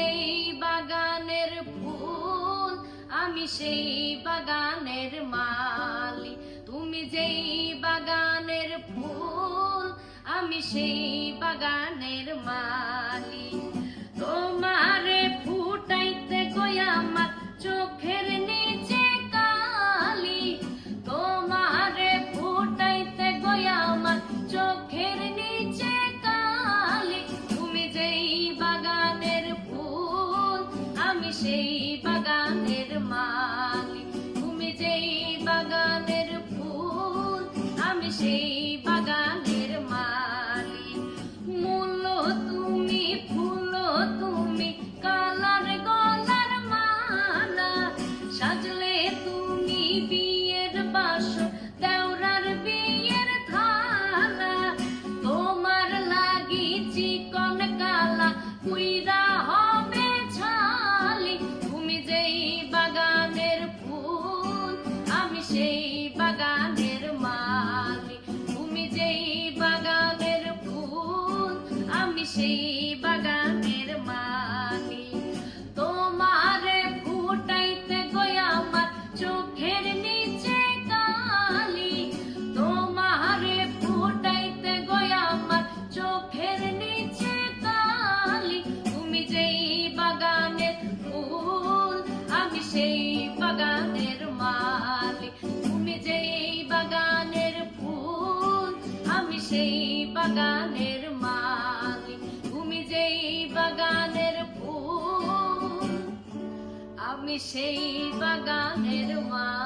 যেই বাগানের ফুল, আমি সেই বাগানের মালি। তুমি যেই বাগানের ফুল, আমি সেই বাগানের মালি। তোমারে ফুটাইতে গই আমার চোখের নিচে কালি, তোমারে ফুটাইতে গই আমার চোখের নিচে কালি। তুমি যেই বাগানের ফুল, আমি সেই বাগানের মালি। তুমি যেই বাগানের ফুল, আমি সেই বাগানের মালি। মূল তুমি, ফুল তুমি, কালার গলার মালা, সাজলে তুমি বিয়ের বাসর, দেওরার বিয়ের থালা। তোমার লাগি চিকন কালা পুইরা হবে ছালি। তুমি যেই বাগানের ফুল, আমি সেই বাগানের মালি। তুমি যেই বাগানের ফুল, আমি সেই বাগানের মালি। তোমারে ফুটাইতে গই আমার চোখের নিচে কালি, তোমারে ফুটাইতে গই আমার চোখের নিচে কালি। তুমি যেই বাগানের ফুল, আমি সেই বাগানের মালি। তুমি যেই বাগানের ফুল, আমি সেই বাগানের মালি। তুমি যেই বাগানের ফুল, আমি সেই বাগানের মালি।